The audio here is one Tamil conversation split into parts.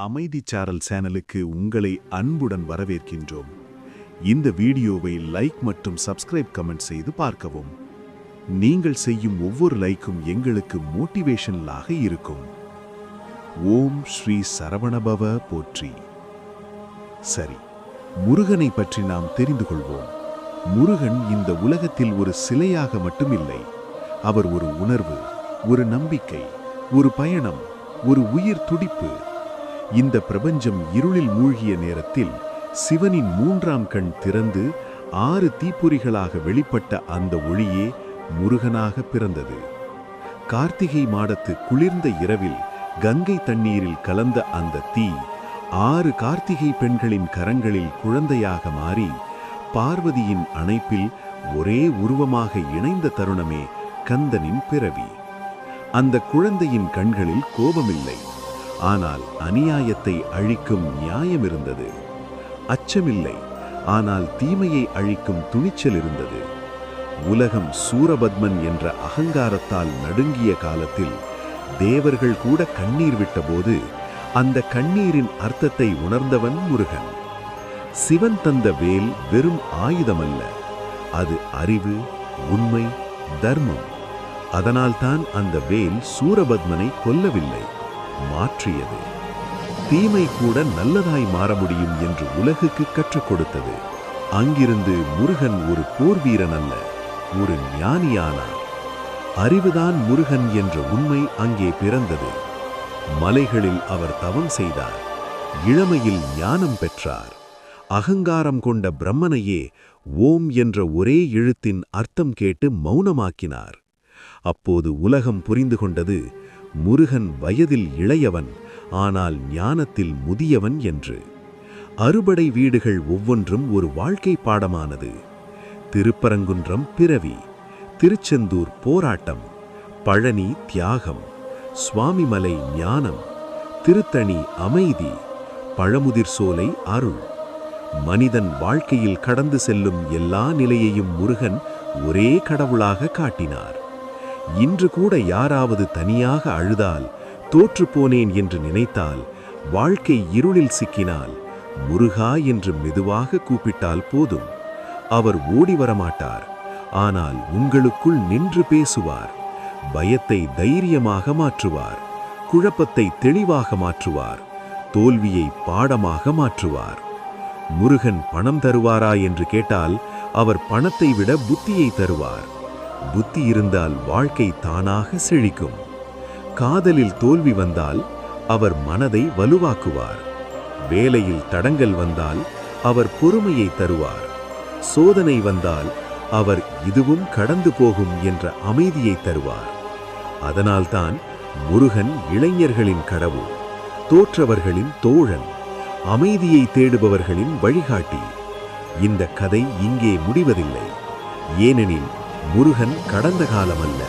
அமைதி சாரல் சேனலுக்கு உங்களை அன்புடன் வரவேற்கின்றோம். இந்த வீடியோவை லைக் மற்றும் சப்ஸ்கிரைப் கமெண்ட் செய்து பார்க்கவும். நீங்கள் செய்யும் ஒவ்வொரு லைக்கும் எங்களுக்கு மோட்டிவேஷனலாக இருக்கும். ஓம் ஸ்ரீ சரவணபவ போற்றி. சரி, முருகனை பற்றி நாம் தெரிந்து கொள்வோம். முருகன் இந்த உலகத்தில் ஒரு சிலையாக மட்டுமில்லை. அவர் ஒரு உணர்வு, ஒரு நம்பிக்கை, ஒரு பயணம், ஒரு உயிர் துடிப்பு. இந்த பிரபஞ்சம் இருளில் மூழ்கிய நேரத்தில் சிவனின் மூன்றாம் கண் திறந்து 6 தீப்பொறிகளாக வெளிப்பட்ட அந்த ஒளியே முருகனாக பிறந்தது. கார்த்திகை மாடத்து குளிர்ந்த இரவில் கங்கை தண்ணீரில் கலந்த அந்த தீ 6 கார்த்திகை பெண்களின் கரங்களில் குழந்தையாக மாறி பார்வதியின் அணைப்பில் ஒரே உருவமாக இணைந்த தருணமே கந்தனின் பிறவி. அந்த குழந்தையின் கண்களில் கோபமில்லை, ஆனால் அநியாயத்தை அழிக்கும் நியாயம் இருந்தது. அச்சமில்லை, ஆனால் தீமையை அழிக்கும் துணிச்சல் இருந்தது. உலகம் சூரபத்மன் என்ற அகங்காரத்தால் நடுங்கிய காலத்தில் தேவர்கள் கூட கண்ணீர் விட்டபோது அந்த கண்ணீரின் அர்த்தத்தை உணர்ந்தவன் முருகன். சிவன் தந்த வேல் வெறும் ஆயுதமல்ல, அது அறிவு, உண்மை, தர்மம். அதனால்தான் அந்த வேல் சூரபத்மனை கொல்லவில்லை, மாற்றியது. தீமை கூட நல்லதாய் மாற முடியும் என்று உலகுக்கு கற்றுக் கொடுத்தது. அங்கிருந்து முருகன் ஒரு போர் வீரன் அல்ல, ஒரு ஞானியானார். அறிவுதான் முருகன் என்ற உண்மை அங்கே பிறந்தது. மலைகளில் அவர் தவம் செய்தார், இளமையில் ஞானம் பெற்றார். அகங்காரம் கொண்ட பிரம்மனையே ஓம் என்ற ஒரே எழுத்தின் அர்த்தம் கேட்டு மௌனமாக்கினார். அப்போது உலகம் புரிந்து கொண்டது, முருகன் வயதில் இளையவன், ஆனால் ஞானத்தில் முதியவன் என்று. அறுபடை வீடுகள் ஒவ்வொன்றும் ஒரு வாழ்க்கை பாடமானது. திருப்பரங்குன்றம் பிறவி, திருச்செந்தூர் போராட்டம், பழனி தியாகம், சுவாமிமலை ஞானம், திருத்தணி அமைதி, பழமுதிர் சோலை அருள். மனிதன் வாழ்க்கையில் கடந்து செல்லும் எல்லா நிலையையும் முருகன் ஒரே கடவுளாக காட்டினார். இன்று கூட யாராவது தனியாக அழுதால், தோற்றுப்போனேன் என்று நினைத்தால், வாழ்க்கை இருளில் சிக்கினால், முருகா என்று மெதுவாக கூப்பிட்டால் போதும். அவர் ஓடி வரமாட்டார், ஆனால் உங்களுக்குள் நின்று பேசுவார். பயத்தை தைரியமாக மாற்றுவார், குழப்பத்தை தெளிவாக மாற்றுவார், தோல்வியை பாடமாக மாற்றுவார். முருகன் பணம் தருவாரா என்று கேட்டால், அவர் பணத்தை விட புத்தியை தருவார். புத்தி இருந்தால் வாழ்க்கை தானாக செழிக்கும். காதலில் தோல்வி வந்தால் அவர் மனதை வலுவாக்குவார். வேலையில் தடங்கல் வந்தால் அவர் பொறுமையை தருவார். சோதனை வந்தால் அவர் இதுவும் கடந்து போகும் என்ற அமைதியை தருவார். அதனால்தான் முருகன் இளைஞர்களின் கடவுள், தோற்றவர்களின் தோழன், அமைதியை தேடுபவர்களின் வழிகாட்டி. இந்த கதை இங்கே முடிவதில்லை. ஏனெனில் முருகன் கடந்த காலம் அல்ல,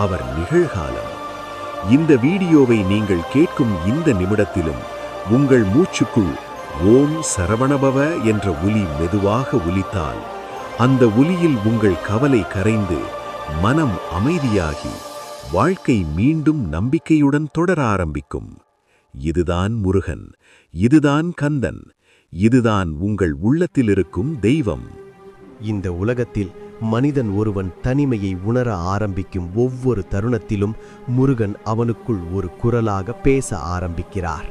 அவர் நிகழ்காலம். இந்த வீடியோவை நீங்கள் கேட்கும் இந்த நிமிடத்திலும் உங்கள் மூச்சுக்குள் ஓம் சரவணபவ என்ற ஒலி மெதுவாக ஒலித்தால், அந்த ஒலியில் உங்கள் கவலை கரைந்து மனம் அமைதியாகி வாழ்க்கை மீண்டும் நம்பிக்கையுடன் தொடர ஆரம்பிக்கும். இதுதான் முருகன், இதுதான் கந்தன், இதுதான் உங்கள் உள்ளத்தில் இருக்கும் தெய்வம். இந்த உலகத்தில் மனிதன் ஒருவன் தனிமையை உணர ஆரம்பிக்கும் ஒவ்வொரு தருணத்திலும் முருகன் அவனுக்குள் ஒரு குரலாக பேச ஆரம்பிக்கிறார்.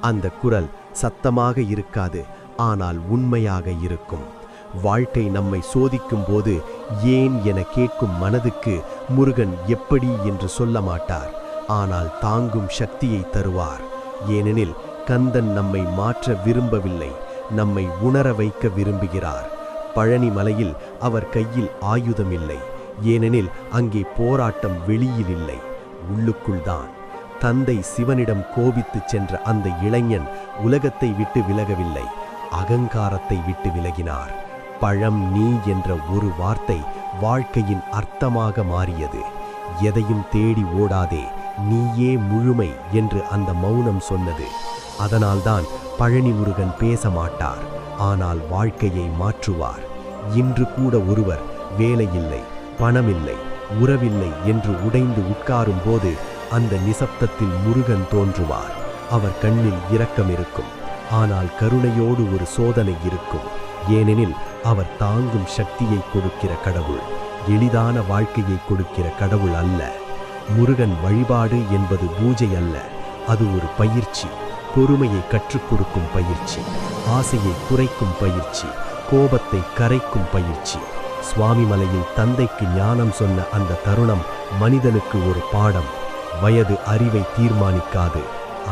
அந்த குரல் சத்தமாக இருக்காது, ஆனால் உண்மையாக இருக்கும். வாழ்க்கை நம்மை சோதிக்கும் போது ஏன் என கேட்கும் மனதுக்கு முருகன் எப்படி என்று சொல்ல மாட்டார், ஆனால் தாங்கும் சக்தியை தருவார். ஏனெனில் கந்தன் நம்மை மாற்ற விரும்பவில்லை, நம்மை உணர வைக்க விரும்புகிறார். பழனி மலையில் அவர் கையில் ஆயுதம் இல்லை, ஏனெனில் அங்கே போராட்டம் வெளியில் இல்லை, உள்ளுக்குள்தான். தந்தை சிவனிடம் கோபித்துச் சென்ற அந்த இளைஞன் உலகத்தை விட்டு விலகவில்லை, அகங்காரத்தை விட்டு விலகினார். பழம் நீ என்ற ஒரு வார்த்தை வாழ்க்கையின் அர்த்தமாக மாறியது. எதையும் தேடி ஓடாதே, நீயே முழுமை என்று அந்த மௌனம் சொன்னது. அதனால்தான் பழனி முருகன் பேச மாட்டார், ஆனால் வாழ்க்கையை மாற்றுவார். இன்று கூட ஒருவர் வேலையில்லை, பணமில்லை, உறவில்லை என்று உடைந்து உட்காரும் போது அந்த நிசப்தத்தில் முருகன் தோன்றுவார். அவர் கண்ணில் இரக்கம் இருக்கும். ஆனால் கருணையோடு ஒரு சோதனை இருக்கும். ஏனெனில் அவர் தாங்கும் சக்தியை கொடுக்கிற கடவுள், எளிதான வாழ்க்கையை கொடுக்கிற கடவுள் அல்ல. முருகன் வழிபாடு என்பது பூஜை அல்ல, அது ஒரு பயிற்சி. பொறுமையை கற்றுக் கொடுக்கும் பயிற்சி, ஆசையை குறைக்கும் பயிற்சி, கோபத்தை கரைக்கும் பயிற்சி. சுவாமிமலையில் தந்தைக்கு ஞானம் சொன்ன அந்த தருணம் மனிதனுக்கு ஒரு பாடம். வயது அறிவை தீர்மானிக்காது,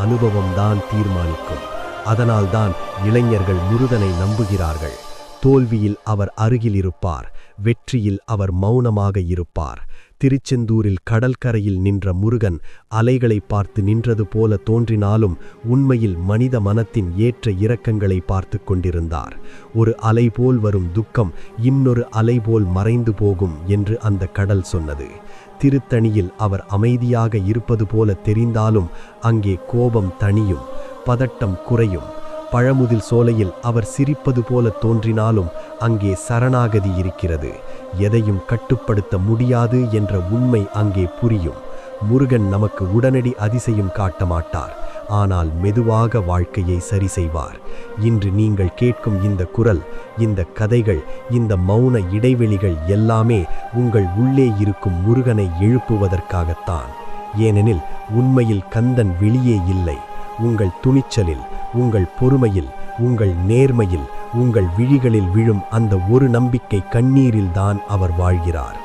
அனுபவம்தான் தீர்மானிக்கும். அதனால்தான் இளைஞர்கள் முருகனை நம்புகிறார்கள். தோல்வியில் அவர் அருகில் இருப்பார், வெற்றியில் அவர் மௌனமாக இருப்பார். திருச்செந்தூரில் கடற்கரையில் நின்ற முருகன் அலைகளை பார்த்து நின்றது போல தோன்றினாலும் உண்மையில் மனித மனத்தின் ஏற்ற இறக்கங்களை பார்த்து கொண்டிருந்தார். ஒரு அலை போல் வரும் துக்கம் இன்னொரு அலை போல் மறைந்து போகும் என்று அந்த கடல் சொன்னது. திருத்தணியில் அவர் அமைதியாக இருப்பது போல தெரிந்தாலும் அங்கே கோபம் தணியும், பதட்டம் குறையும். பழமுதில் சோலையில் அவர் சிரிப்பது போல தோன்றினாலும் அங்கே சரணாகதி இருக்கிறது. எதையும் கட்டுப்படுத்த முடியாது என்ற உண்மை அங்கே புரியும். முருகன் நமக்கு உடனடி அதிசயம் காட்ட மாட்டார், ஆனால் மெதுவாக வாழ்க்கையை சரி செய்வார். இன்று நீங்கள் கேட்கும் இந்த குரல், இந்த கதைகள், இந்த மௌன இடைவெளிகள் எல்லாமே உங்கள் உள்ளே இருக்கும் முருகனை எழுப்புவதற்காகத்தான். ஏனெனில் உண்மையில் கந்தன் வெளியே இல்லை, உங்கள் துணிச்சலில், உங்கள் பொறுமையில், உங்கள் நேர்மையில், உங்கள் விழிகளில் விழும் அந்த ஒரு நம்பிக்கை கண்ணீரில்தான் அவர் வாழ்கிறார்.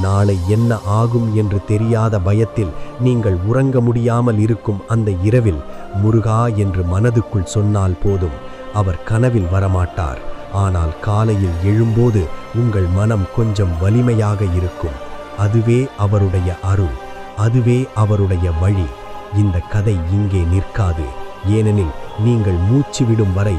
நாளை என்ன ஆகும் என்று தெரியாத பயத்தில் நீங்கள் உறங்க முடியாமல் இருக்கும் அந்த இரவில் முருகா என்று மனதுக்குள் சொன்னால் போதும். அவர் கனவில் வரமாட்டார், ஆனால் காலையில் எழும்போது உங்கள் மனம் கொஞ்சம் வலிமையாக இருக்கும். அதுவே அவருடைய அருள், அதுவே அவருடைய வழி. இந்த கதை இங்கே நிற்காது, ஏனெனில் நீங்கள் மூச்சு விடும் வரை